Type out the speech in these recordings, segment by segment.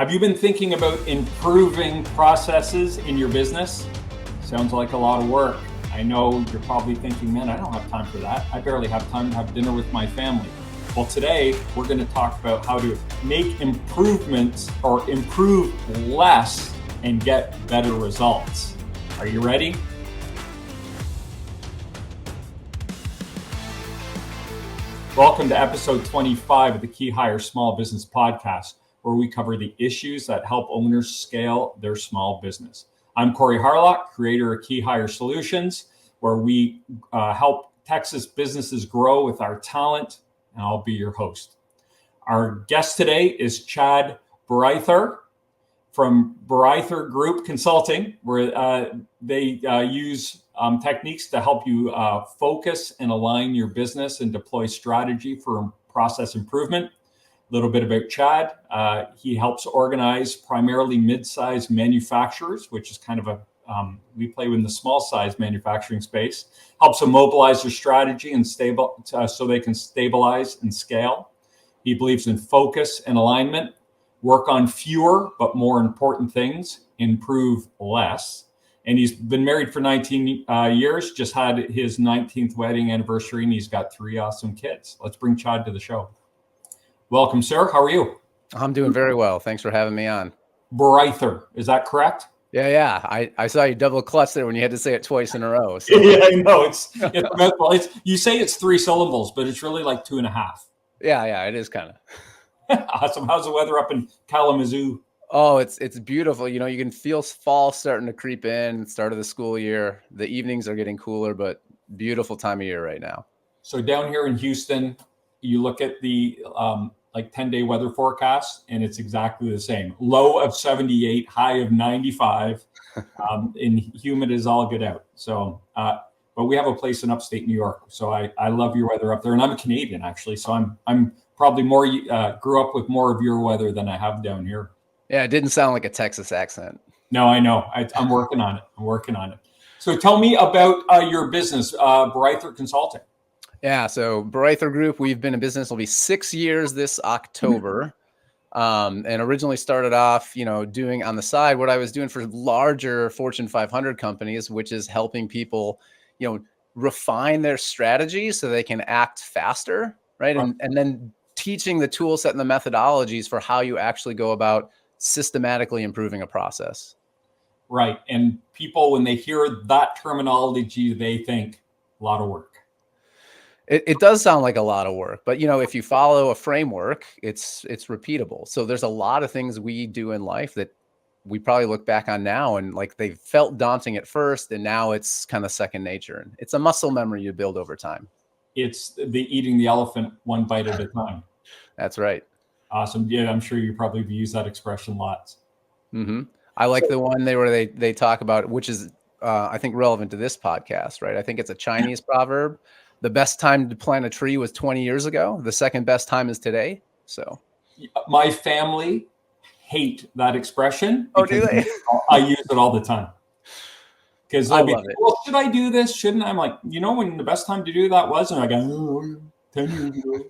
Have you been thinking about improving processes in your business? Sounds like a lot of work. I know you're probably thinking, man, I don't have time for that. I barely have time to have dinner with my family. Well, today we're going to talk about how to make improvements or improve less and get better results. Are you ready? Welcome to episode 25 of the KeyHire Small Business Podcast, where we cover the issues that help owners scale their small business. I'm Corey Harlock, creator of KeyHire Solutions, where we help Texas businesses grow with our talent, and I'll be your host. Our guest today is Chad Bareither from Bareither Group Consulting, where they use techniques to help you focus and align your business and deploy strategy for process improvement. A little bit about Chad. He helps organize primarily mid-sized manufacturers, which is kind of we play in the small size manufacturing space, helps them mobilize their strategy and so they can stabilize and scale. He believes in focus and alignment, work on fewer but more important things, improve less. And he's been married for 19 years, just had his 19th wedding anniversary, and he's got 3 awesome kids. Let's bring Chad to the show. Welcome, sir. How are you? I'm doing very well. Thanks for having me on. Bareither, is that correct? Yeah. I saw you double clutch there when you had to say it twice in a row. So. Yeah, I know. It's you say it's 3 syllables, but it's really like 2.5. Yeah, it is kind of. Awesome. How's the weather up in Kalamazoo? Oh, it's beautiful. You know, you can feel fall starting to creep in, start of the school year. The evenings are getting cooler, but beautiful time of year right now. So down here in Houston, you look at the 10-day weather forecast, and it's exactly the same. Low of 78, high of 95, and humid as all get out. So, but we have a place in upstate New York, so I love your weather up there, and I'm a Canadian actually, so I'm probably more grew up with more of your weather than I have down here. Yeah, it didn't sound like a Texas accent. No, I know. I'm working on it. So tell me about your business, Bareither Consulting. Yeah, so Bareither Group, we've been in business, will be 6 years this October. And originally started off, doing on the side what I was doing for larger Fortune 500 companies, which is helping people, refine their strategy so they can act faster, right? And then teaching the tool set and the methodologies for how you actually go about systematically improving a process. Right. And people, when they hear that terminology, they think a lot of work. It does sound like a lot of work, but if you follow a framework, it's repeatable. So there's a lot of things we do in life that we probably look back on now and like they felt daunting at first, and now it's kind of second nature. And it's a muscle memory you build over time. It's the eating the elephant one bite at a time. That's right. Awesome. Yeah, I'm sure you probably use that expression lots. Mm-hmm. I like the one where they talk about, which is I think relevant to this podcast, right? I think it's a Chinese proverb. The best time to plant a tree was 20 years ago. The second best time is today. So my family hate that expression. Oh, do they? I use it all the time. Because they'll be, well, should I do this? Shouldn't I? I'm like, when the best time to do that was? And I go, 10 years ago.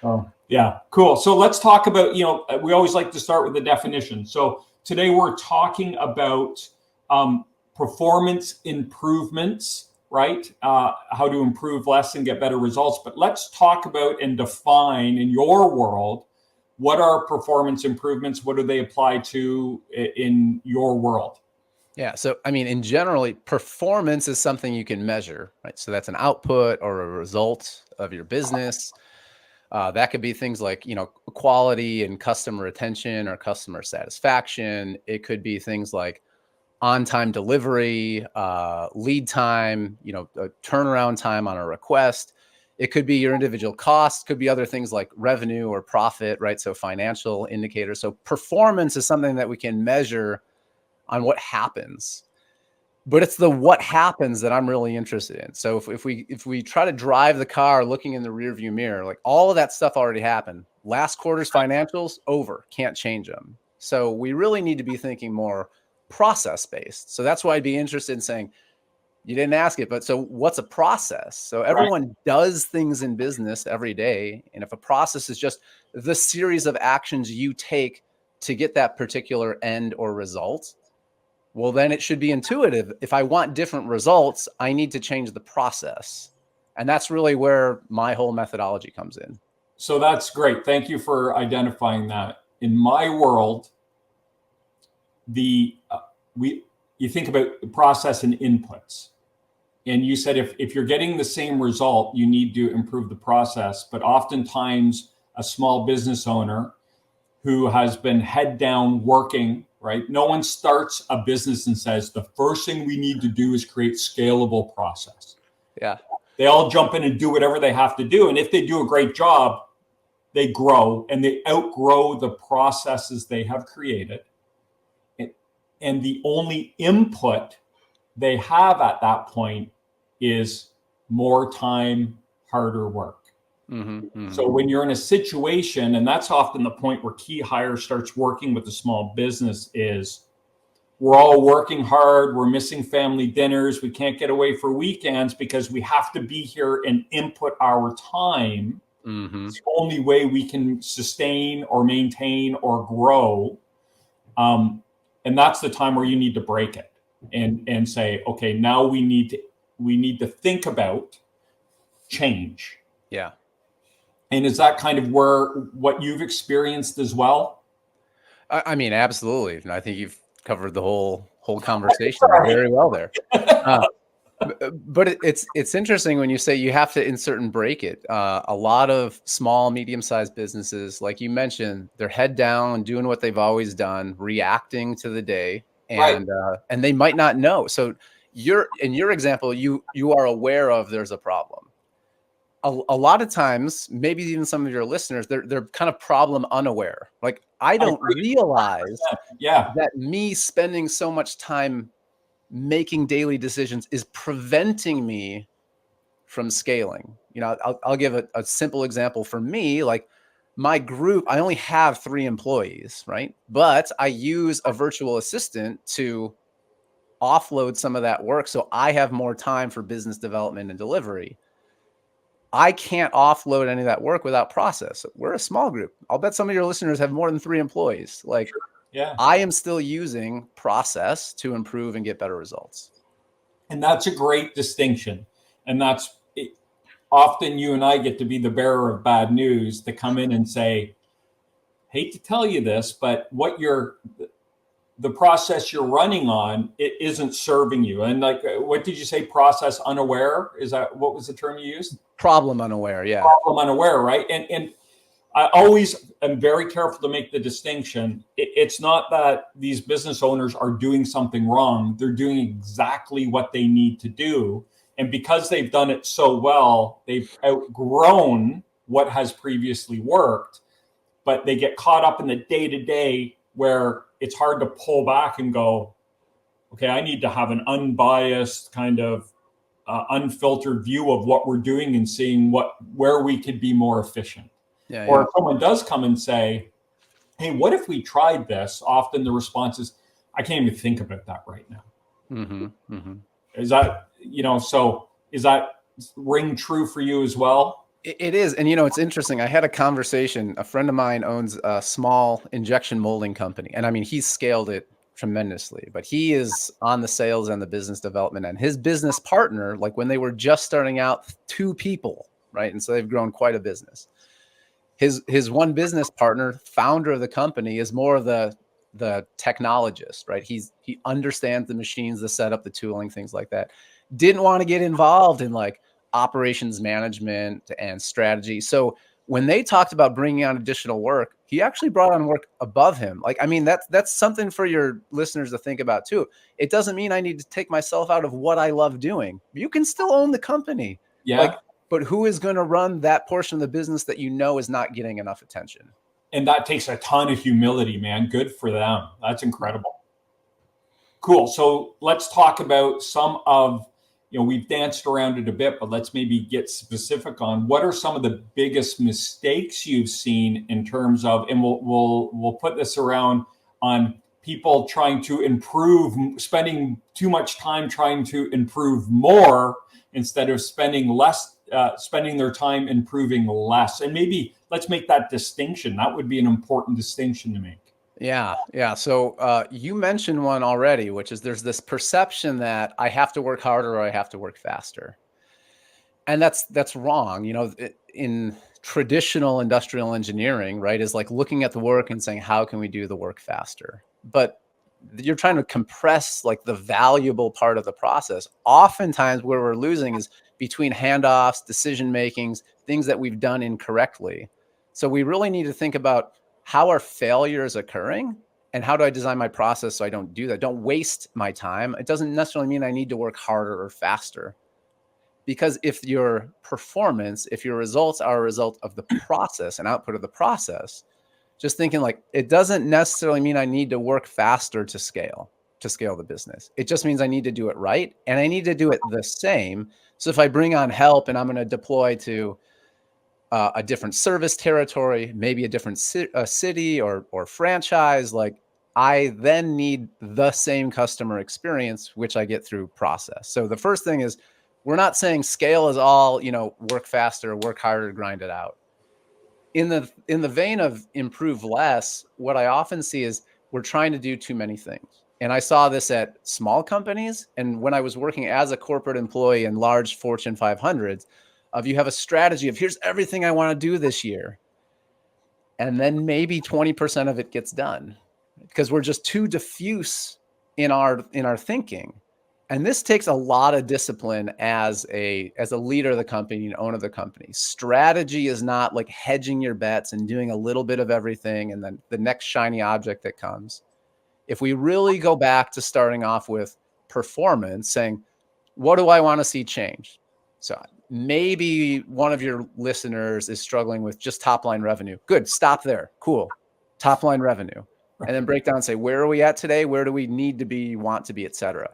Oh, yeah, cool. So let's talk about, we always like to start with the definition. So today we're talking about performance improvements, right? How to improve less and get better results. But let's talk about and define in your world, what are performance improvements? What do they apply to in your world? Yeah. So, in general, performance is something you can measure, right? So that's an output or a result of your business. That could be things like, quality and customer retention or customer satisfaction. It could be things like on-time delivery, lead time, a turnaround time on a request. It could be your individual costs, could be other things like revenue or profit, right? So financial indicators. So performance is something that we can measure on what happens, but it's the what happens that I'm really interested in. So if we try to drive the car looking in the rearview mirror, like all of that stuff already happened. Last quarter's financials, over, can't change them. So we really need to be thinking more process-based. So that's why I'd be interested in saying, you didn't ask it, but so what's a process? So everyone does things in business every day. And if a process is just the series of actions you take to get that particular end or result, well, then it should be intuitive. If I want different results, I need to change the process. And that's really where my whole methodology comes in. So that's great. Thank you for identifying that. In my world, you think about the process and inputs. And you said if you're getting the same result, you need to improve the process. But oftentimes, a small business owner who has been head down working, right? No one starts a business and says, the first thing we need to do is create scalable process. Yeah. They all jump in and do whatever they have to do. And if they do a great job, they grow and they outgrow the processes they have created. And the only input they have at that point is more time, harder work. Mm-hmm, mm-hmm. So when you're in a situation, and that's often the point where KeyHire starts working with the small business, is we're all working hard, we're missing family dinners, we can't get away for weekends because we have to be here and input our time. Mm-hmm. It's the only way we can sustain or maintain or grow. And that's the time where you need to break it and say, okay, now we need to think about change. Yeah. And is that kind of what you've experienced as well? I mean, absolutely. And I think you've covered the whole conversation very well there. But it's interesting when you say you have to insert and break it. A lot of small, medium-sized businesses, like you mentioned, they're head down, doing what they've always done, reacting to the day, and they might not know. So in your example, you are aware of there's a problem. A lot of times, maybe even some of your listeners, they're kind of problem unaware. Like, I don't realize that me spending so much time making daily decisions is preventing me from scaling. You know, I'll give a simple example for me. Like, my group, I only have 3 employees, right? But I use a virtual assistant to offload some of that work so I have more time for business development and delivery. I can't offload any of that work without process. We're a small group. I'll bet some of your listeners have more than 3 employees. Like, Sure. Yeah. I am still using process to improve and get better results. And that's a great distinction. And that's often you and I get to be the bearer of bad news, to come in and say, hate to tell you this, but the process you're running on, it isn't serving you. And like, what did you say? Process unaware? Is that, what was the term you used? Problem unaware. Yeah. Problem unaware. Right. And I always am very careful to make the distinction. It's not that these business owners are doing something wrong. They're doing exactly what they need to do. And because they've done it so well, they've outgrown what has previously worked, but they get caught up in the day-to-day where it's hard to pull back and go, okay, I need to have an unbiased kind of unfiltered view of what we're doing and seeing where we could be more efficient. Yeah, or if someone does come and say, hey, what if we tried this? Often the response is, I can't even think about that right now. Mm-hmm, mm-hmm. Is that, so is that ring true for you as well? It is. And, it's interesting. I had a conversation. A friend of mine owns a small injection molding company. And I mean, he's scaled it tremendously, but he is on the sales and the business development. And his business partner, like when they were just starting out, 2 people, right? And so they've grown quite a business. His one business partner, founder of the company, is more of the technologist, right? He understands the machines, the setup, the tooling, things like that. Didn't want to get involved in like operations management and strategy. So when they talked about bringing on additional work, he actually brought on work above him. Like, I mean, that's something for your listeners to think about too. It doesn't mean I need to take myself out of what I love doing. You can still own the company. Yeah. But who is going to run that portion of the business that is not getting enough attention? And that takes a ton of humility, man. Good for them. That's incredible. Cool. So let's talk about some of, we've danced around it a bit, but let's maybe get specific on what are some of the biggest mistakes you've seen in terms of, and we'll put this around on people trying to improve, spending too much time trying to improve more instead of spending their time improving less. And maybe let's make that distinction. That would be an important distinction to make. Yeah. Yeah. So you mentioned one already, which is there's this perception that I have to work harder or I have to work faster. And that's wrong. In traditional industrial engineering, right, is like looking at the work and saying, how can we do the work faster? But you're trying to compress like the valuable part of the process. Oftentimes where we're losing is between handoffs, decision makings, things that we've done incorrectly. So we really need to think about how are failures occurring and how do I design my process so I don't do that? Don't waste my time. It doesn't necessarily mean I need to work harder or faster. Because if your performance, if your results are a result of the process and output of the process, just thinking like it doesn't necessarily mean I need to work faster to scale the business. It just means I need to do it right and I need to do it the same. So if I bring on help and I'm going to deploy to a different service territory, maybe a different city or franchise, like I then need the same customer experience, which I get through process. So the first thing is we're not saying scale is all, work faster, work harder, grind it out. In the vein of improve less, what I often see is we're trying to do too many things. And I saw this at small companies. And when I was working as a corporate employee in large Fortune 500s, of you have a strategy of here's everything I want to do this year. And then maybe 20% of it gets done because we're just too diffuse in our thinking. And this takes a lot of discipline as a leader of the company and owner of the company. Strategy is not like hedging your bets and doing a little bit of everything and then the next shiny object that comes. If we really go back to starting off with performance, saying, what do I want to see change? So maybe one of your listeners is struggling with just top line revenue. Good, stop there. Cool. Top line revenue. And then break down and say, where are we at today? Where do we need to be, want to be, et cetera?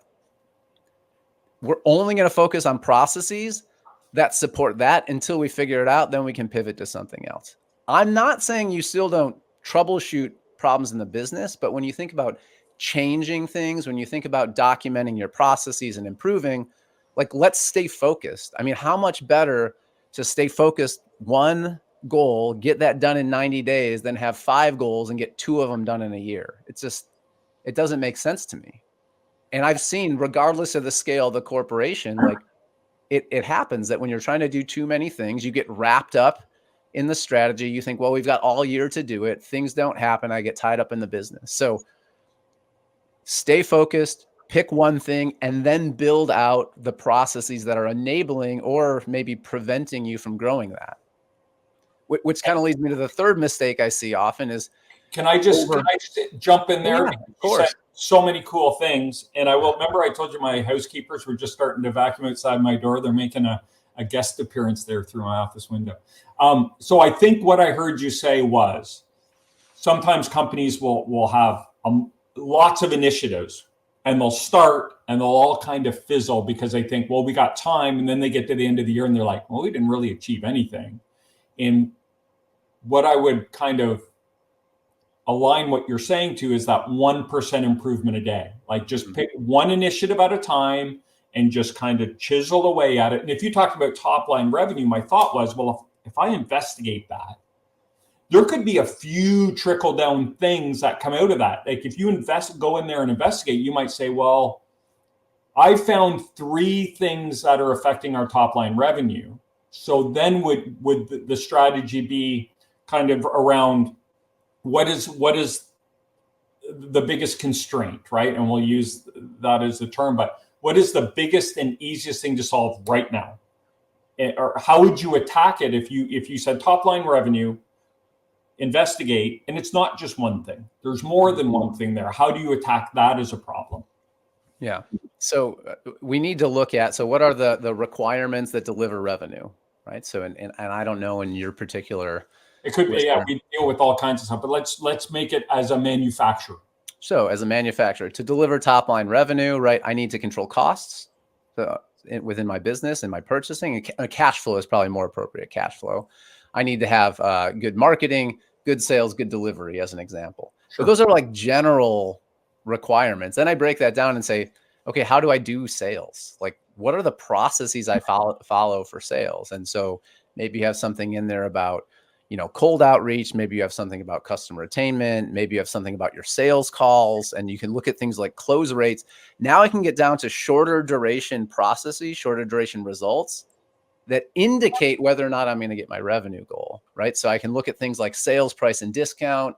We're only going to focus on processes that support that until we figure it out. Then we can pivot to something else. I'm not saying you still don't troubleshoot problems in the business, but when you think about changing things, when you think about documenting your processes and improving, like let's stay focused. I mean, how much better to stay focused, one goal, get that done in 90 days than have 5 goals and get 2 of them done in a year. It doesn't make sense to me. And I've seen, regardless of the scale of the corporation, like it happens that when you're trying to do too many things, you get wrapped up in the strategy. You think, well, we've got all year to do it. Things don't happen. I get tied up in the business. So stay focused, pick one thing, and then build out the processes that are enabling or maybe preventing you from growing that. Which kind of leads me to the third mistake I see often is Can I just jump in there? Yeah, of course. So many cool things. And I will remember I told you my housekeepers were just starting to vacuum outside my door. They're making a guest appearance there through my office window. So I think what I heard you say was sometimes companies will have lots of initiatives and they'll start and they'll all kind of fizzle because they think, well, we got time. And then they get to the end of the year and they're like, well, we didn't really achieve anything. And what I would kind of align what you're saying to is that 1% improvement a day. Like just pick one initiative at a time and just kind of chisel away at it. And if you talked about top line revenue, my thought was, well, if I investigate that, there could be a few trickle down things that come out of that. Like if you go in there and investigate, you might say, well, I found 3 things that are affecting our top line revenue. So then would the strategy be kind of around what is the biggest constraint, right? And we'll use that as the term, but what is the biggest and easiest thing to solve right now? Or how would you attack it if you said top line revenue, investigate, and it's not just one thing. There's more than one thing there. How do you attack that as a problem? Yeah. So we need to look at, so what are the requirements that deliver revenue, right? So, and I don't know in your particular. It could be, yeah, we deal with all kinds of stuff, but let's make it as a manufacturer. So as a manufacturer, to deliver top line revenue, right, I need to control costs within my business and my purchasing. And cash flow is probably more appropriate, cash flow. I need to have good marketing, good sales, good delivery as an example. Sure. So those are like general requirements. Then I break that down and say, okay, how do I do sales? Like what are the processes I follow for sales? And so maybe you have something in there about, cold outreach. Maybe you have something about customer attainment. Maybe you have something about your sales calls, and you can look at things like close rates. Now I can get down to shorter duration processes, shorter duration results that indicate whether or not I'm going to get my revenue goal, right? So I can look at things like sales price and discount,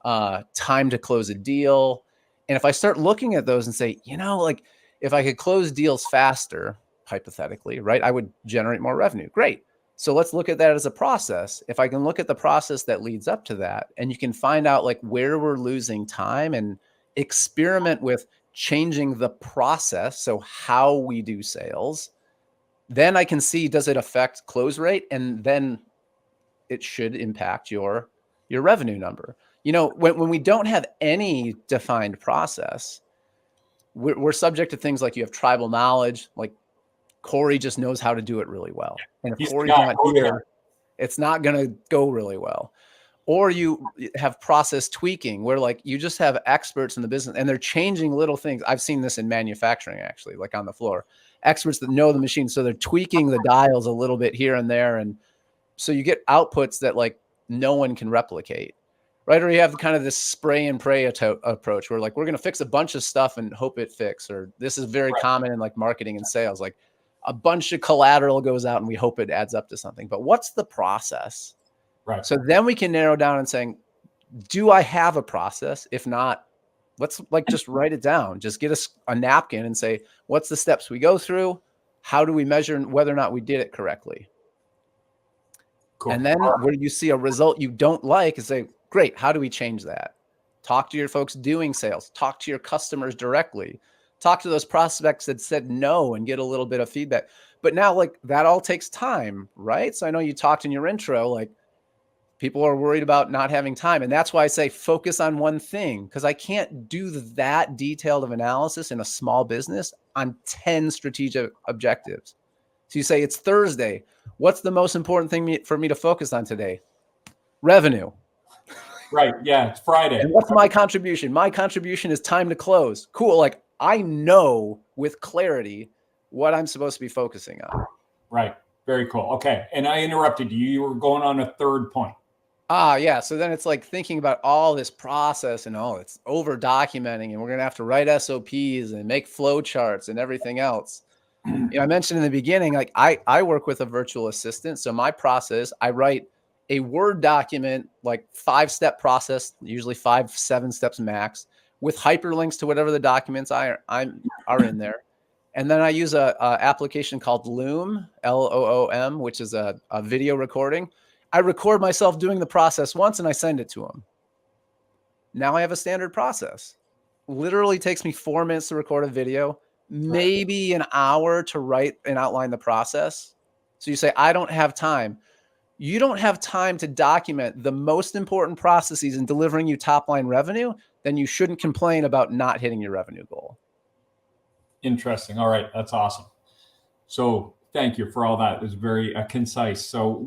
time to close a deal. And if I start looking at those and say, like if I could close deals faster, hypothetically, right, I would generate more revenue. Great. So let's look at that as a process. If I can look at the process that leads up to that, and you can find out like where we're losing time and experiment with changing the process. So how we do sales, then I can see, does it affect close rate? And then it should impact your revenue number. When we don't have any defined process, we're subject to things like you have tribal knowledge, like Corey just knows how to do it really well. And if Corey's not here, it's not going to go really well. Or you have process tweaking where like you just have experts in the business and they're changing little things. I've seen this in manufacturing, actually, like on the floor, experts that know the machine. So they're tweaking the dials a little bit here and there. And so you get outputs that like no one can replicate, right? Or you have kind of this spray and pray approach where like, we're going to fix a bunch of stuff and hope it fixes. Or this is very common in like marketing and sales. Like a bunch of collateral goes out and we hope it adds up to something. But what's the process? Right. So then we can narrow down and saying, do I have a process? If not, let's like just write it down. Just get us a napkin and say, what's the steps we go through? How do we measure whether or not we did it correctly? Cool. And then where you see a result you don't like is say, great, how do we change that? Talk to your folks doing sales. Talk to your customers directly. Talk to those prospects that said no and get a little bit of feedback. But now like that all takes time, right? So I know you talked in your intro, like people are worried about not having time. And that's why I say focus on one thing, because I can't do that detailed of analysis in a small business on 10 strategic objectives. So you say it's Thursday. What's the most important thing for me to focus on today? Revenue. Right. Yeah. It's Friday. And what's my contribution? My contribution is time to close. Cool. Like I know with clarity what I'm supposed to be focusing on. Right. Very cool. Okay. And I interrupted you. You were going on a third point. Yeah. So then it's like thinking about all this process and it's over documenting and we're going to have to write SOPs and make flow charts and everything else. I mentioned in the beginning, like I work with a virtual assistant. So my process, I write a Word document, like 5-step process, usually 5-7 steps max, with hyperlinks to whatever the documents are in there. And then I use a application called Loom, Loom, which is a video recording. I record myself doing the process once and I send it to them. Now I have a standard process. Literally takes me 4 minutes to record a video, maybe an hour to write and outline the process. So you say, I don't have time. You don't have time to document the most important processes in delivering you top line revenue, then you shouldn't complain about not hitting your revenue goal. Interesting. All right. That's awesome. So thank you for all that. It was very concise. So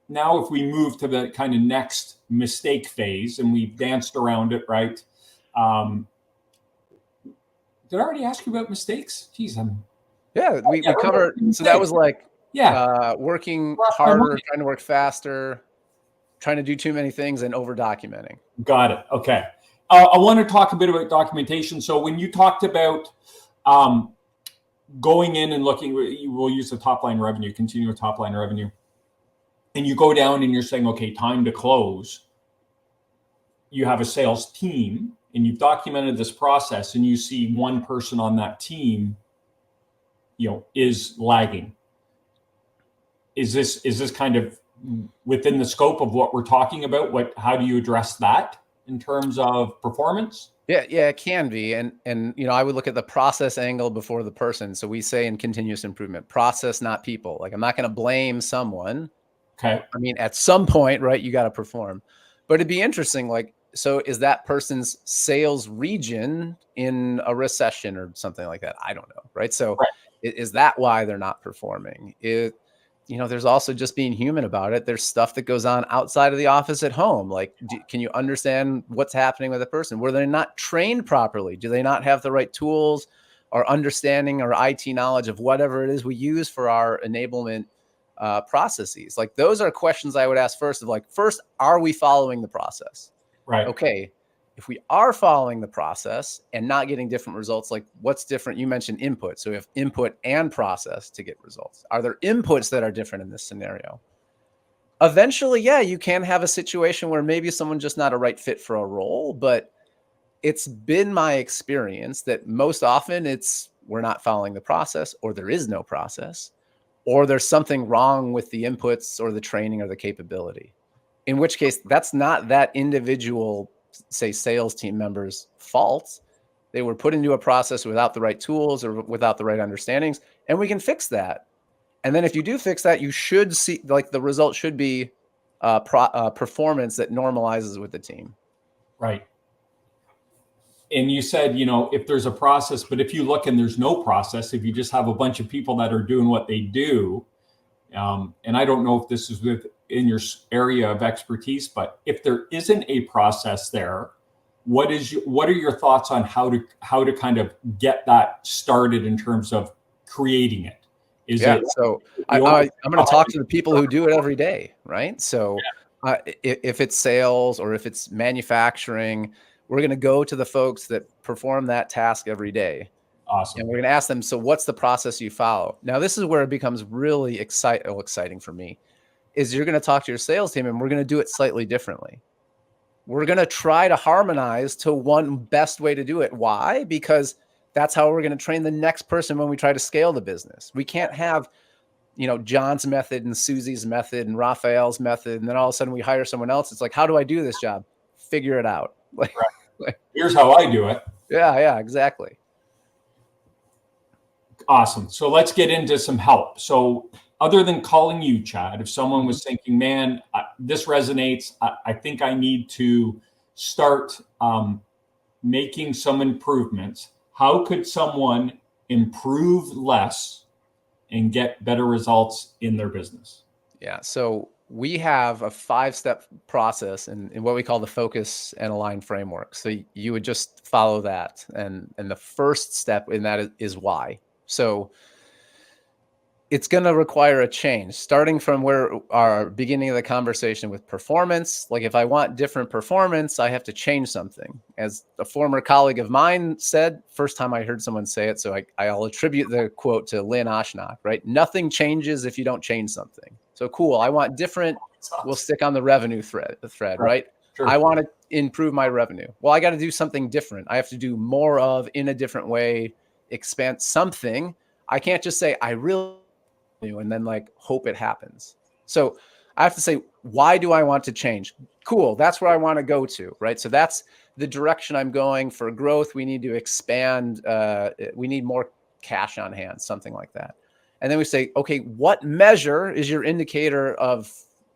now if we move to the kind of next mistake phase, and we've danced around it, right? Did I already ask you about mistakes? Geez, we covered. So that was like, working harder, trying to work faster, trying to do too many things, and over documenting. Got it. Okay. I want to talk a bit about documentation. So when you talked about going in and looking, we'll use the top line revenue, continue with top line revenue, and you go down and you're saying, okay, time to close. You have a sales team and you've documented this process, and you see one person on that team, is lagging. Is this kind of within the scope of what we're talking about? How do you address that in terms of performance? Yeah, it can be. And I would look at the process angle before the person. So we say in continuous improvement, process, not people. Like I'm not going to blame someone. Okay. I mean, at some point, right, you got to perform. But it'd be interesting, like, so is that person's sales region in a recession or something like that? I don't know, right? So is that why they're not performing? There's also just being human about it. There's stuff that goes on outside of the office at home. Like, can you understand what's happening with a person? Were they not trained properly? Do they not have the right tools or understanding or IT knowledge of whatever it is we use for our enablement processes? Like those are questions I would ask first of like, first, are we following the process? Right. Okay. If we are following the process and not getting different results, like what's different? You mentioned input. So we have input and process to get results. Are there inputs that are different in this scenario? Eventually, yeah, you can have a situation where maybe someone's just not a right fit for a role, but it's been my experience that most often we're not following the process, or there is no process, or there's something wrong with the inputs or the training or the capability. In which case, that's not that individual, say, sales team member's fault. They were put into a process without the right tools or without the right understandings, and we can fix that. And then if you do fix that, you should see like the result should be performance that normalizes with the team. Right. And you said, if there's a process, but if you look and there's no process, if you just have a bunch of people that are doing what they do, and I don't know if this is in your area of expertise, but if there isn't a process there, what are your thoughts on how to kind of get that started in terms of creating it? So I'm going to talk to the people who do it every day, right? So if it's sales or if it's manufacturing, we're going to go to the folks that perform that task every day. Awesome. And we're going to ask them, so what's the process you follow? Now, this is where it becomes really exciting for me, is you're going to talk to your sales team and we're going to do it slightly differently. We're going to try to harmonize to one best way to do it. Why? Because that's how we're going to train the next person when we try to scale the business. We can't have, John's method and Susie's method and Raphael's method. And then all of a sudden we hire someone else. It's like, how do I do this job? Figure it out. Here's how I do it. Yeah, exactly. Awesome. So let's get into some help. So other than calling you, Chad, if someone was thinking, man, this resonates, I think I need to start making some improvements. How could someone improve less and get better results in their business? Yeah. So we have a 5-step process in what we call the focus and align framework. So you would just follow that. And the first step in that is why. So it's going to require a change, starting from where our beginning of the conversation with performance. Like if I want different performance, I have to change something. As a former colleague of mine said, first time I heard someone say it, so I'll attribute the quote to Lynn Oshnock, right? Nothing changes if you don't change something. So cool, I want different, we'll stick on the revenue thread, right? Sure. I want to improve my revenue. Well, I got to do something different. I have to do more of in a different way, expand something. I can't just say, I really and then like hope it happens. So I have to say, why do I want to change? Cool. That's where I want to go to, right? So that's the direction I'm going for growth. We need to expand. We need more cash on hand, something like that. And then we say, okay, what measure is your indicator of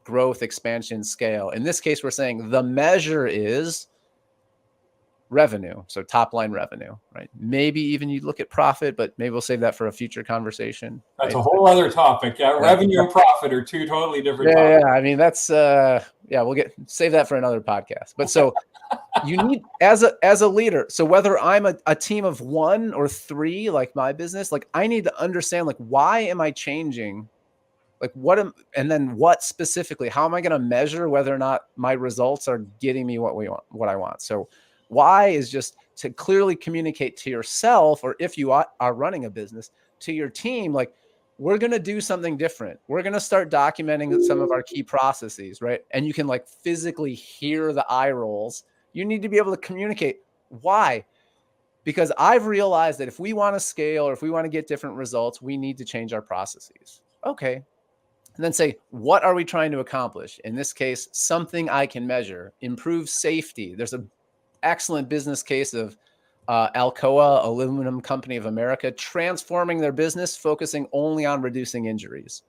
growth, expansion, scale? In this case, we're saying the measure is revenue. So top line revenue, right? Maybe even you look at profit, but maybe we'll save that for a future conversation. That's right? A whole other topic. Yeah. Revenue and profit are two totally different topics. Yeah. I mean, that's, we'll save that for another podcast. But so you need, as a leader, so whether I'm a team of 1 or 3, like my business, like I need to understand, like, why am I changing? Like and then what specifically, how am I going to measure whether or not my results are getting me what I want? So why is just to clearly communicate to yourself, or if you are running a business, to your team, like, we're going to do something different. We're going to start documenting some of our key processes, right? And you can like physically hear the eye rolls. You need to be able to communicate why. Because I've realized that if we want to scale or if we want to get different results, we need to change our processes. Okay. And then say, what are we trying to accomplish? In this case, something I can measure, improve safety. There's an excellent business case of Alcoa, Aluminum Company of America, transforming their business, focusing only on reducing injuries.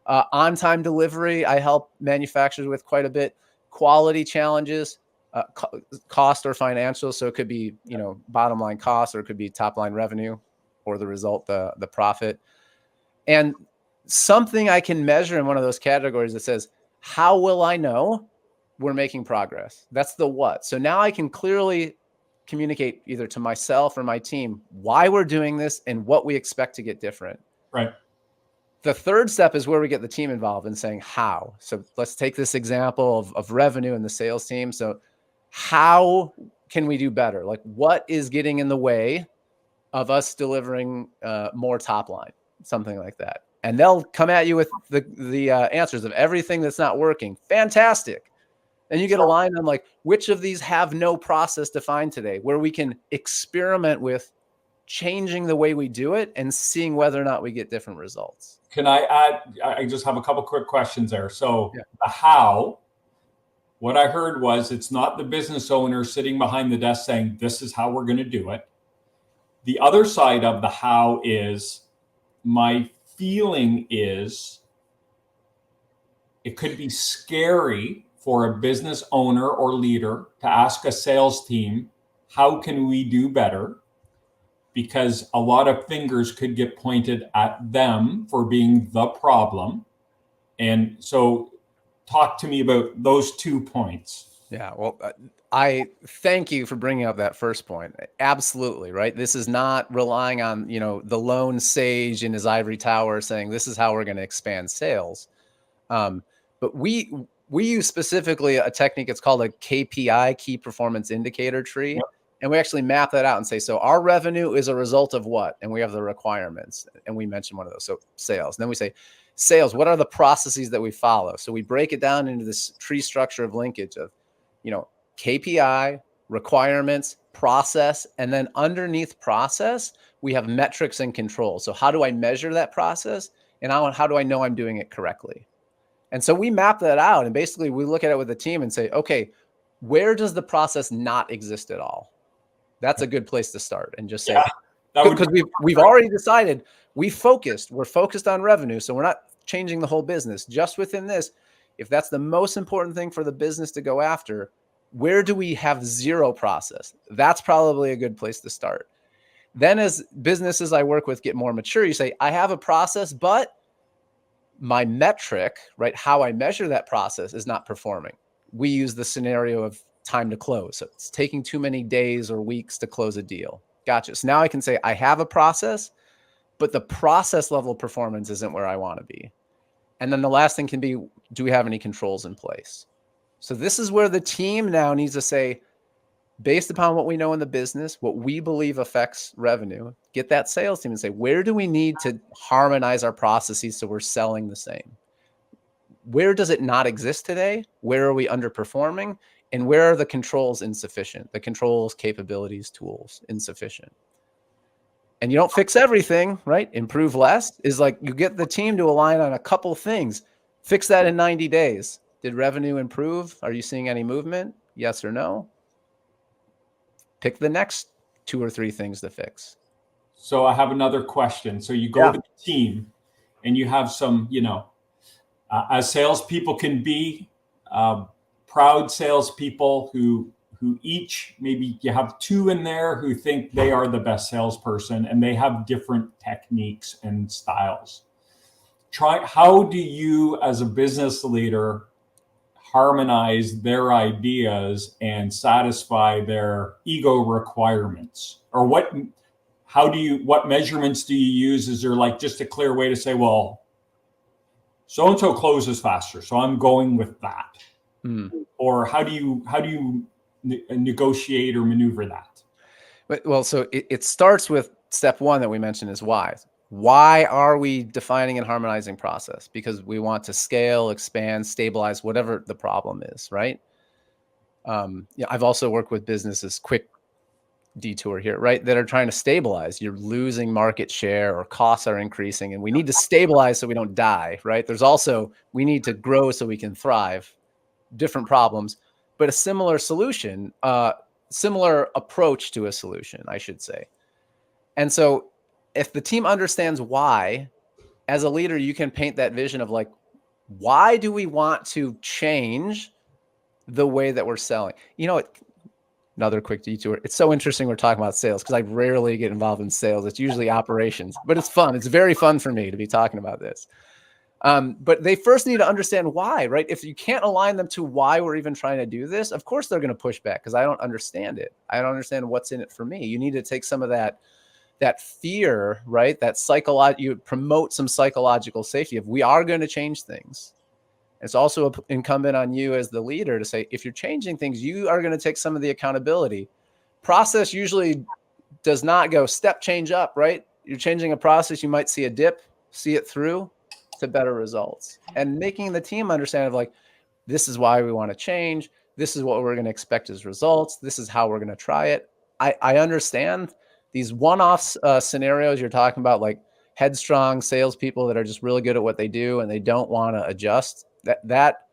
On-time delivery, I help manufacturers with quite a bit. Quality challenges, cost or financial. So it could be, bottom line cost, or it could be top line revenue, or the result, the profit. And something I can measure in one of those categories that says, how will I know we're making progress? That's the what. So now I can clearly communicate either to myself or my team why we're doing this and what we expect to get different. Right. The third step is where we get the team involved in saying how. So let's take this example of revenue and the sales team. So how can we do better? Like, what is getting in the way of us delivering more top line, something like that? And they'll come at you with the answers of everything that's not working. Fantastic. And you get a line on like, which of these have no process defined today, where we can experiment with changing the way we do it and seeing whether or not we get different results. Can I add? I just have a couple quick questions there. So the how, what I heard was it's not the business owner sitting behind the desk saying, this is how we're going to do it. The other side of the how is, my feeling is it could be scary for a business owner or leader to ask a sales team, how can we do better? Because a lot of fingers could get pointed at them for being the problem. And so talk to me about those 2 points. Yeah, well, I thank you for bringing up that first point. Absolutely, right? This is not relying on, the lone sage in his ivory tower saying this is how we're going to expand sales. But we use specifically a technique. It's called a KPI, key performance indicator tree. Yep. And we actually map that out and say, so our revenue is a result of what? And we have the requirements. And we mentioned one of those. So sales. And then we say, sales, what are the processes that we follow? So we break it down into this tree structure of linkage of, KPI, requirements, process, and then underneath process, we have metrics and controls. So how do I measure that process? And how do I know I'm doing it correctly? And so we map that out. And basically we look at it with the team and say, okay, where does the process not exist at all? That's a good place to start and just say, because we've already decided we're focused on revenue. So we're not changing the whole business just within this. If that's the most important thing for the business to go after, where do we have zero process? That's probably a good place to start. Then as businesses I work with get more mature, you say, I have a process, but my metric, right, how I measure that process is not performing. We use the scenario of time to close. So it's taking too many days or weeks to close a deal. Gotcha. So now I can say I have a process, but the process level performance isn't where I want to be. And then the last thing can be, do we have any controls in place? So this is where the team now needs to say, based upon what we know in the business, what we believe affects revenue, get that sales team and say, where do we need to harmonize our processes so we're selling the same? Where does it not exist today? Where are we underperforming? And where are the controls insufficient? The controls, capabilities, tools insufficient. And you don't fix everything, right? Improve less is like you get the team to align on a couple things. Fix that in 90 days. Did revenue improve? Are you seeing any movement? Yes or no? Pick the next 2 or 3 things to fix. So I have another question. So you go to the team and you have some, as salespeople can be, proud salespeople who each, maybe you have 2 in there who think they are the best salesperson and they have different techniques and styles. How do you as a business leader harmonize their ideas and satisfy their ego requirements? Or what measurements do you use? Is there like just a clear way to say, well, so-and-so closes faster, so I'm going with that? Or how do you negotiate or maneuver that? Well, so it starts with step 1 that we mentioned is why. Why are we defining and harmonizing process? Because we want to scale, expand, stabilize, whatever the problem is, right? I've also worked with businesses, quick detour here, right, that are trying to stabilize. You're losing market share or costs are increasing and we need to stabilize so we don't die, right? There's also, we need to grow so we can thrive. Different problems, but a similar solution, similar approach to a solution, I should say. And so if the team understands why, as a leader, you can paint that vision of like, why do we want to change the way that we're selling? Another quick detour. It's so interesting we're talking about sales because I rarely get involved in sales. It's usually operations, but it's fun. It's very fun for me to be talking about this. But they first need to understand why, right? If you can't align them to why we're even trying to do this, of course they're going to push back because I don't understand it. I don't understand what's in it for me. You need to take some of that that fear, right? That you promote some psychological safety. If we are going to change things, it's also incumbent on you as the leader to say, if you're changing things, you are going to take some of the accountability. Process usually does not go step change up, right? You're changing a process, you might see a dip, see it through to better results. And making the team understand of like, this is why we want to change. This is what we're going to expect as results. This is how we're going to try it. I understand these one-off scenarios you're talking about, like headstrong salespeople that are just really good at what they do and they don't want to adjust. That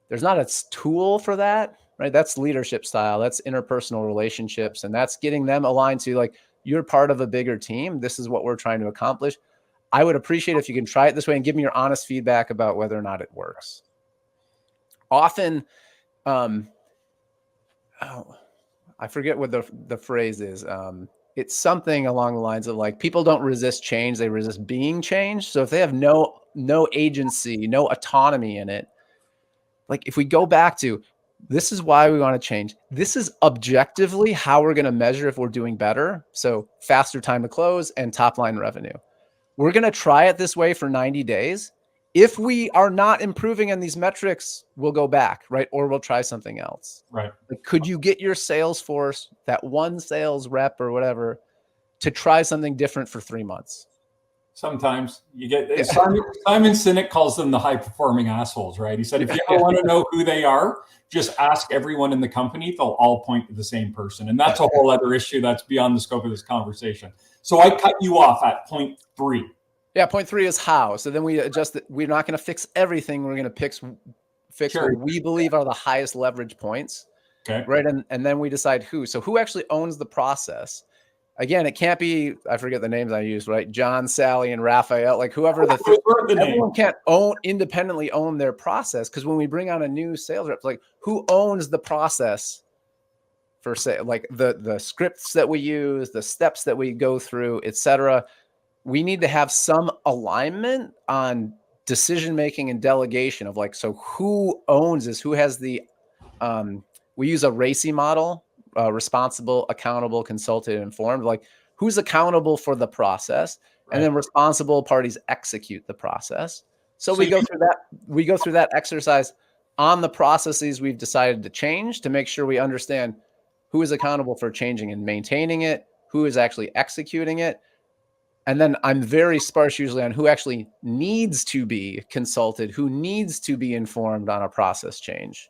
there's not a tool for that, right? That's leadership style. That's interpersonal relationships, and that's getting them aligned to like, you're part of a bigger team. This is what we're trying to accomplish. I would appreciate if you can try it this way and give me your honest feedback about whether or not it works. Often, I forget what the phrase is. It's something along the lines of like, people don't resist change, they resist being changed. So if they have no agency, no autonomy in it, like if we go back to, this is why we want to change. This is objectively how we're going to measure if we're doing better. So faster time to close and top line revenue. We're going to try it this way for 90 days. If we are not improving on these metrics, we'll go back, right? Or we'll try something else. Right. Like, could you get your sales force, that one sales rep or whatever, to try something different for 3 months? Sometimes you get Simon Sinek calls them the high performing assholes, right? He said, if you ever want to know who they are, just ask everyone in the company. They'll all point to the same person. And that's a whole other issue that's beyond the scope of this conversation. So I cut you off at point 3. Yeah, point 3 is how. So then we adjust it. We're not going to fix everything. We're going to fix what we believe are the highest leverage points. Okay. Right. And then we decide who. So who actually owns the process? Again, it can't be, I forget the names I used, right? John, Sally, and Raphael, like whoever everyone can't independently own their process. Because when we bring on a new sales rep, like who owns the process for say, like the scripts that we use, the steps that we go through, etc. We need to have some alignment on decision-making and delegation of like, so who owns this? Who has the, we use a RACI model, responsible, accountable, consulted, informed, like who's accountable for the process, right? And then responsible parties execute the process. So we go through that exercise on the processes we've decided to change to make sure we understand who is accountable for changing and maintaining it, who is actually executing it. And then I'm very sparse usually on who actually needs to be consulted, who needs to be informed on a process change.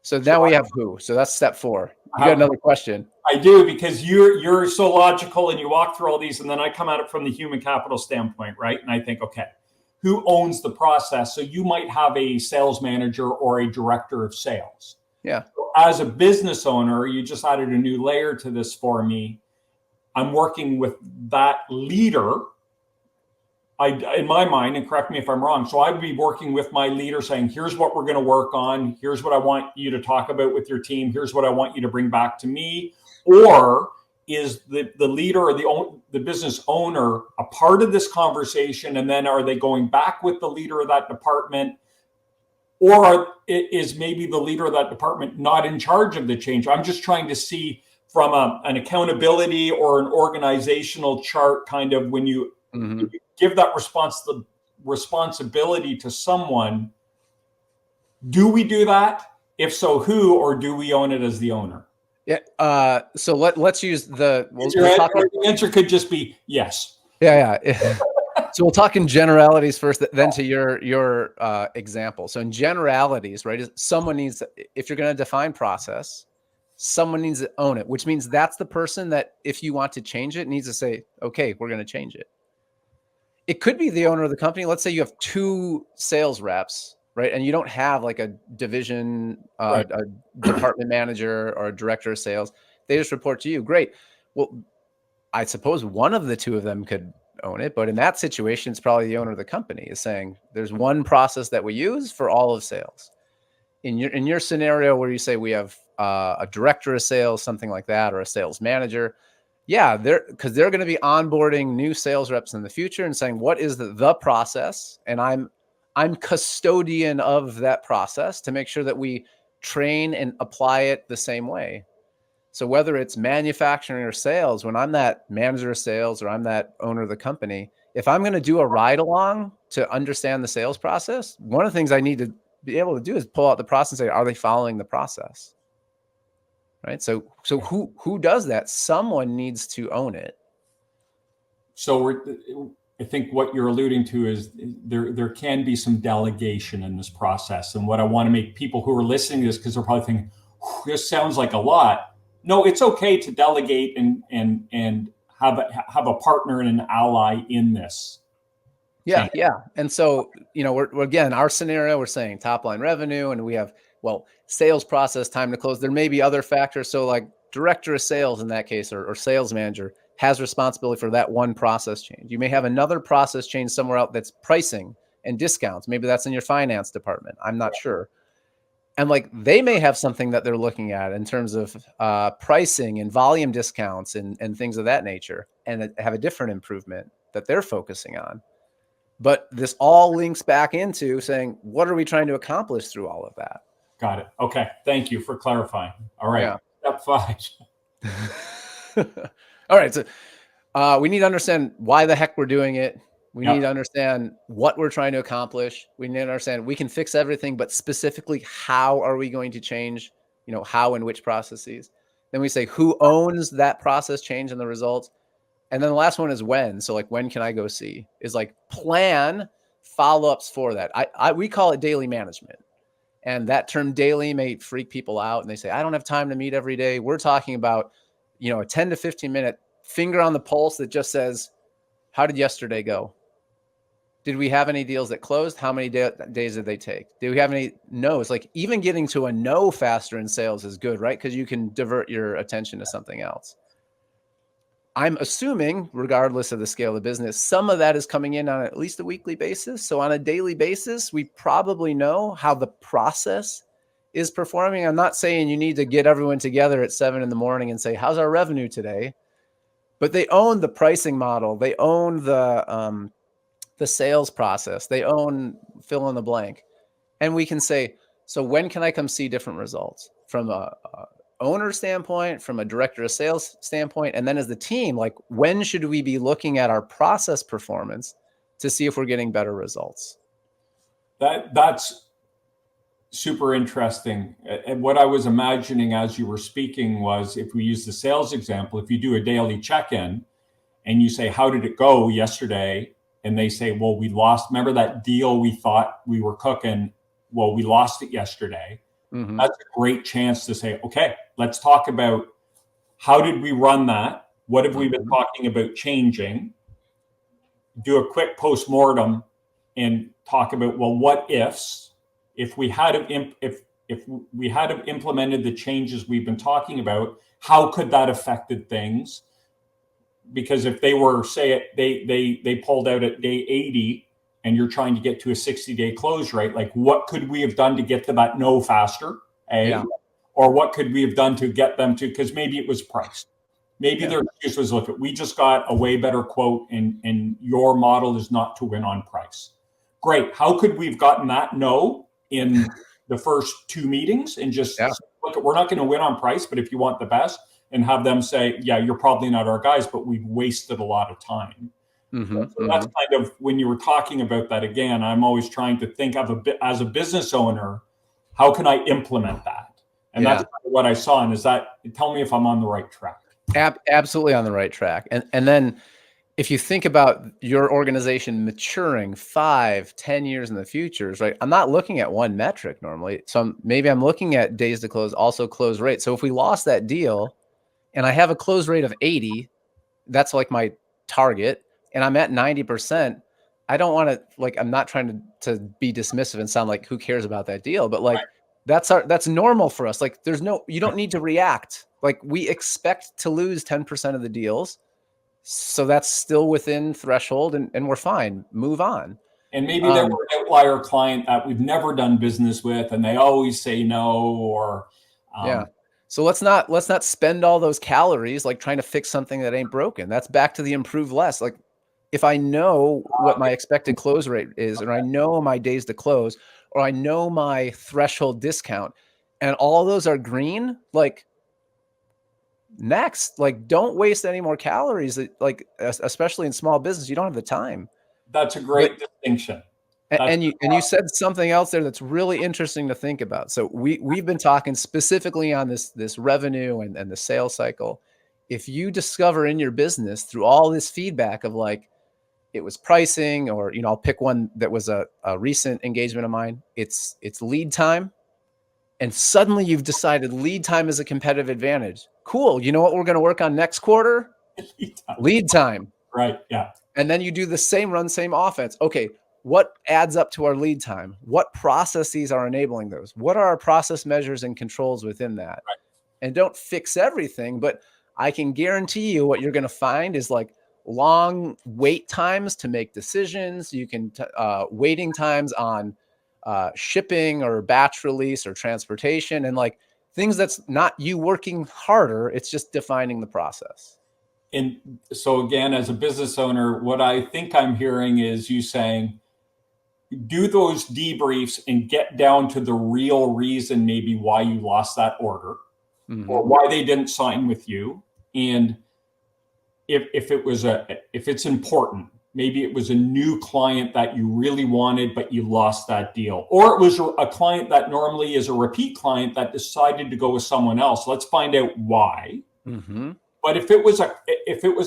So now we have who. So that's step 4. You got another question? I do, because you're so logical and you walk through all these, and then I come at it from the human capital standpoint, right? And I think, okay, who owns the process? So you might have a sales manager or a director of sales. Yeah. So as a business owner, you just added a new layer to this for me. I'm working with that leader. In my mind, and correct me if I'm wrong, so I'd be working with my leader saying, here's what we're going to work on. Here's what I want you to talk about with your team. Here's what I want you to bring back to me. Or is the leader or the business owner a part of this conversation? And then are they going back with the leader of that department? Or is maybe the leader of that department not in charge of the change? I'm just trying to see from an accountability or an organizational chart, kind of when you give that responsibility to someone. Do we do that? If so, who, or do we own it as the owner? Yeah. So let's use the. The answer could just be yes. Yeah. So we'll talk in generalities first, then to your example. So in generalities, right? Someone needs, if you're going to define process, someone needs to own it, which means that's the person that, if you want to change it, needs to say, okay, we're going to change it. It could be the owner of the company. Let's say you have 2 sales reps, right? And you don't have like a division, a department manager or a director of sales. They just report to you. Great. Well, I suppose one of the 2 of them could own it, but in that situation, it's probably the owner of the company is saying, there's one process that we use for all of sales. In your scenario where you say we have a director of sales, something like that, or a sales manager, yeah, because they're going to be onboarding new sales reps in the future and saying, what is the process? And I'm custodian of that process to make sure that we train and apply it the same way. So whether it's manufacturing or sales, when I'm that manager of sales or I'm that owner of the company, if I'm going to do a ride along to understand the sales process, one of the things I need to be able to do is pull out the process and say, are they following the process? Right. So who does that? Someone needs to own it. So I think what you're alluding to is there can be some delegation in this process. And what I want to make people who are listening to this, because they're probably thinking, this sounds like a lot. No, it's okay to delegate and have a partner and an ally in this. Yeah. Yeah. And so, we're again, our scenario, we're saying top line revenue, and we have, sales process, time to close. There may be other factors. So like director of sales in that case, or sales manager has responsibility for that one process change. You may have another process change somewhere else that's pricing and discounts. Maybe that's in your finance department. I'm not sure. And like they may have something that they're looking at in terms of pricing and volume discounts and things of that nature, and have a different improvement that they're focusing on. But this all links back into saying, what are we trying to accomplish through all of that? Got it. Okay. Thank you for clarifying. All right. Yeah. Step 5. All right. So we need to understand why the heck we're doing it. We need to understand what we're trying to accomplish. We need to understand we can fix everything, but specifically, how are we going to change, how and which processes? Then we say, who owns that process change and the results? And then the last one is when. So like, when can I go see? Is like plan follow-ups for that. We call it daily management. And that term daily may freak people out. And they say, I don't have time to meet every day. We're talking about, a 10 to 15 minute finger on the pulse that just says, how did yesterday go? Did we have any deals that closed? How many days did they take? Did we have any no's? Like even getting to a no faster in sales is good, right? Because you can divert your attention to something else. I'm assuming, regardless of the scale of the business, some of that is coming in on at least a weekly basis. So on a daily basis, we probably know how the process is performing. I'm not saying you need to get everyone together at 7 a.m. and say, how's our revenue today? But they own the pricing model. They own the sales process. They own fill in the blank. And we can say, so when can I come see different results from a owner standpoint, from a director of sales standpoint, and then as the team, like when should we be looking at our process performance to see if we're getting better results? That's super interesting. And what I was imagining as you were speaking was, if we use the sales example, if you do a daily check-in and you say, how did it go yesterday? And they say, well, we lost, remember that deal we thought we were cooking? Well, we lost it yesterday. Mm-hmm. That's a great chance to say, okay, let's talk about how did we run that? What have we been talking about changing? Do a quick postmortem and talk about, well, what ifs? If we had we had implemented the changes we've been talking about, how could that affected things? Because if they were, say, they pulled out at day 80 and you're trying to get to a 60-day close rate, like what could we have done to get to that no faster? Or what could we have done to get them to, because maybe it was price. Maybe their excuse was, look, we just got a way better quote and your model is not to win on price. Great. How could we have gotten that no in the first 2 meetings and just look, we're not going to win on price, but if you want the best, and have them say, yeah, you're probably not our guys, but we've wasted a lot of time. So that's kind of, when you were talking about that, again, I'm always trying to think of as a business owner, how can I implement that? And that's kind of what I saw. And tell me if I'm on the right track. Absolutely on the right track. And then if you think about your organization maturing 5-10 years in the future, right? I'm not looking at one metric normally. So maybe I'm looking at days to close, also close rate. So if we lost that deal and I have a close rate of 80, that's like my target, and I'm at 90%, I don't want to, like, I'm not trying to be dismissive and sound like who cares about that deal, but like that's normal for us. Like you don't need to react. Like we expect to lose 10% of the deals. So that's still within threshold and we're fine. Move on. And maybe there were an outlier client that we've never done business with and they always say no, or so let's not spend all those calories like trying to fix something that ain't broken. That's back to the improve less. Like if I know what my expected close rate is, or I know my days to close, or I know my threshold discount, and all those are green, like next. Like, don't waste any more calories. Like, especially in small business, you don't have the time. That's a great distinction. And you said something else there that's really interesting to think about. So we've been talking specifically on this revenue and the sales cycle. If you discover in your business through all this feedback of like, it was pricing, or, you know, I'll pick one that was a recent engagement of mine. It's lead time. And suddenly you've decided lead time is a competitive advantage. Cool. You know what we're going to work on next quarter? Lead time. Right. Yeah. And then you do the same run, same offense. Okay. What adds up to our lead time? What processes are enabling those? What are our process measures and controls within that? Right. And don't fix everything, but I can guarantee you what you're going to find is like long wait times to make decisions. You can waiting times on shipping or batch release or transportation, and like things that's not you working harder. It's just defining the process. And so again, as a business owner, what I think I'm hearing is you saying, do those debriefs and get down to the real reason, maybe why you lost that order, or why they didn't sign with you. And if it's important, maybe it was a new client that you really wanted, but you lost that deal, or it was a client that normally is a repeat client that decided to go with someone else. Let's find out why. But if it was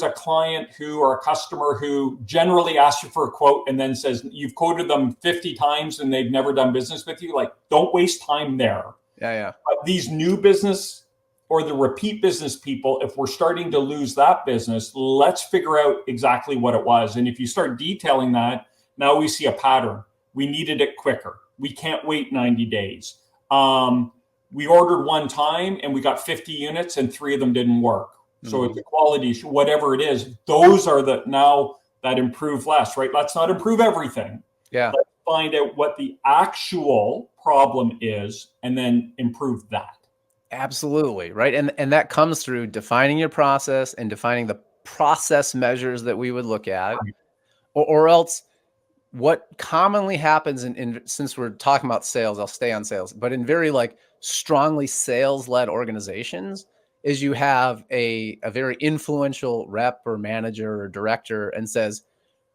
a client who, or a customer who generally asks you for a quote and then says you've quoted them 50 times and they've never done business with you, like, don't waste time there. Yeah. But these new business or the repeat business people, if we're starting to lose that business, let's figure out exactly what it was. And if you start detailing that, now we see a pattern. We needed it quicker. We can't wait 90 days. We ordered one time and we got 50 units and 3 of them didn't work. So it's a quality issue, whatever it is. Those are now that improve less, right? Let's not improve everything. Yeah. Let's find out what the actual problem is and then improve that. Absolutely. Right. And that comes through defining your process and defining the process measures that we would look at, or else what commonly happens in since we're talking about sales, I'll stay on sales, but in very like strongly sales-led organizations, is you have a very influential rep or manager or director and says,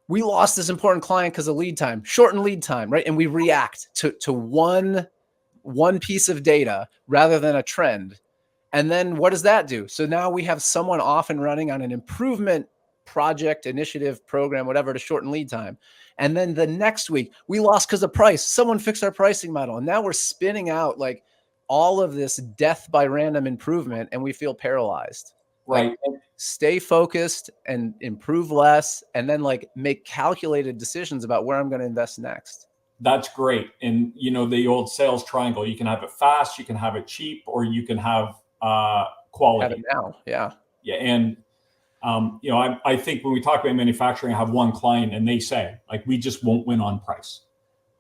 we lost this important client because of lead time, shorten lead time, right? And we react to one piece of data rather than a trend. And then what does that do? So now we have someone off and running on an improvement project, initiative, program, whatever, to shorten lead time. And then the next week we lost because of price. Someone fixed our pricing model. And now we're spinning out like all of this death by random improvement, and we feel paralyzed. Right. Like, stay focused and improve less, and then like make calculated decisions about where I'm going to invest next. That's great. And, you know, the old sales triangle, you can have it fast, you can have it cheap, or you can have quality. Have it now. Yeah. Yeah. And, you know, I think when we talk about manufacturing, I have one client and they say, like, we just won't win on price.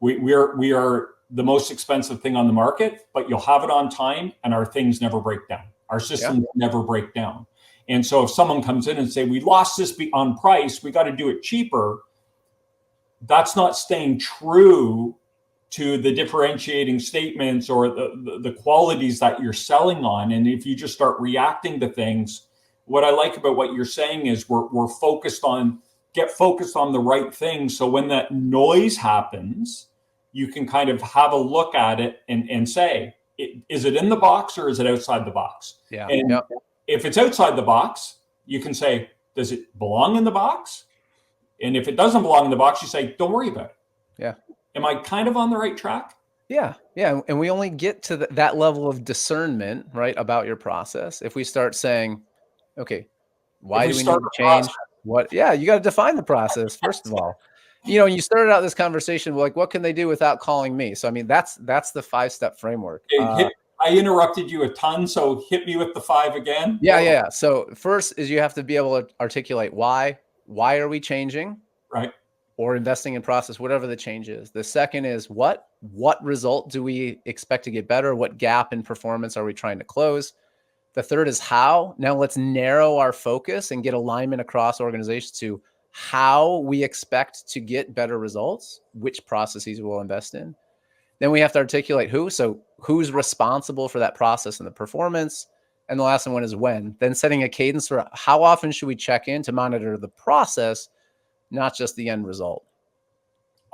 We are the most expensive thing on the market, but you'll have it on time and our things never break down. Our systems never break down. And so if someone comes in and say, we lost this on price, we got to do it cheaper, that's not staying true to the differentiating statements or the qualities that you're selling on. And if you just start reacting to things, what I like about what you're saying is we're focused on, get focused on the right thing. So when that noise happens, you can kind of have a look at it and say, is it in the box or is it outside the box? Yeah. And if it's outside the box, you can say, does it belong in the box? And if it doesn't belong in the box, you say, don't worry about it. Yeah. Am I kind of on the right track? Yeah. Yeah. And we only get to that level of discernment, right, about your process if we start saying, okay, why do we need to change? What? Yeah, you got to define the process, first of all. You know, you started out this conversation like, what can they do without calling me? So, I mean, that's the 5-step framework. I interrupted you a ton, so hit me with the 5 again. Yeah. So first is you have to be able to articulate why. Why are we changing? Right. Or investing in process, whatever the change is. The second is what result do we expect to get better? What gap in performance are we trying to close? The third is how. Now let's narrow our focus and get alignment across organizations to how we expect to get better results, which processes we'll invest in. Then we have to articulate who. So who's responsible for that process and the performance? And the last one is when. Then setting a cadence for how often should we check in to monitor the process, not just the end result.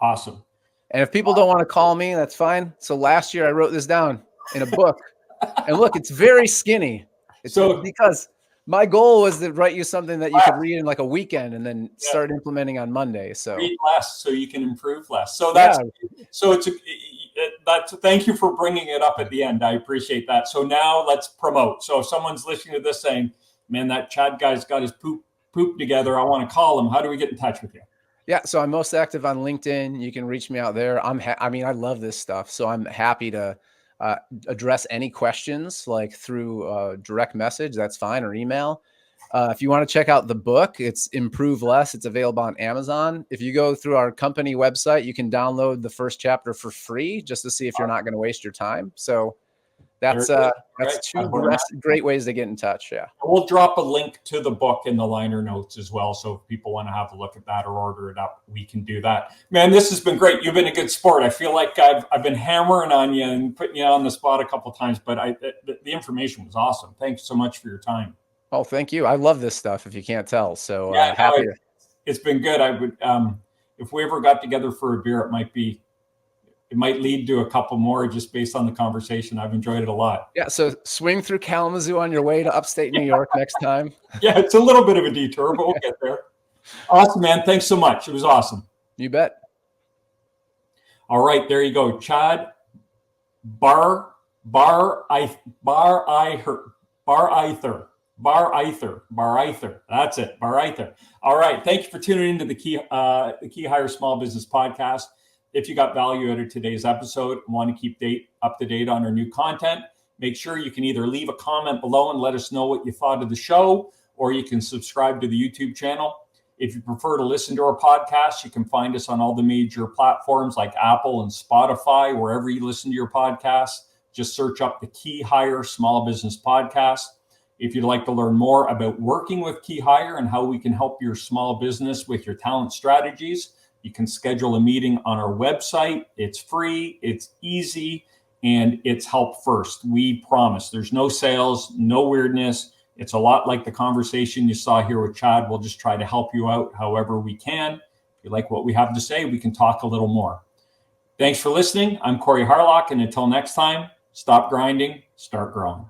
Awesome. And if people don't want to call me, that's fine. So last year I wrote this down in a book. And look, it's very skinny. It's because my goal was to write you something that you could read in like a weekend and then start implementing on Monday. So read less so you can improve less. So thank you for bringing it up at the end. I appreciate that. So now let's promote. So if someone's listening to this saying, man, that Chad guy's got his poop together, I want to call him. How do we get in touch with you? Yeah, so I'm most active on LinkedIn. You can reach me out there. I love this stuff, so I'm happy to address any questions like through direct message. That's fine, or email. If you want to check out the book, it's Improve Less. It's available on Amazon. If you go through our company website, you can download the first chapter for free just to see if you're not going to waste your time. So that's two great ways to get in touch. Yeah. We'll drop a link to the book in the liner notes as well. So if people want to have a look at that or order it up, we can do that. Man, this has been great. You've been a good sport. I feel like I've been hammering on you and putting you on the spot a couple of times, but the information was awesome. Thanks so much for your time. Oh, thank you. I love this stuff, if you can't tell. So happy. It's been good. I would, if we ever got together for a beer, it might lead to a couple more just based on the conversation. I've enjoyed it a lot. Yeah. So swing through Kalamazoo on your way to upstate New York next time. Yeah, it's a little bit of a detour, but we'll get there. Awesome, man. Thanks so much. It was awesome. You bet. All right, there you go. Chad Bareither. That's it. Bareither. All right. Thank you for tuning into the KeyHire Small Business Podcast. If you got value out of today's episode and want to keep up to date on our new content, make sure you can either leave a comment below and let us know what you thought of the show, or you can subscribe to the YouTube channel. If you prefer to listen to our podcast, you can find us on all the major platforms like Apple and Spotify, wherever you listen to your podcast. Just search up the KeyHire Small Business Podcast. If you'd like to learn more about working with KeyHire and how we can help your small business with your talent strategies, you can schedule a meeting on our website. It's free, it's easy, and it's help first. We promise. There's no sales, no weirdness. It's a lot like the conversation you saw here with Chad. We'll just try to help you out however we can. If you like what we have to say, we can talk a little more. Thanks for listening. I'm Corey Harlock, and until next time, stop grinding, start growing.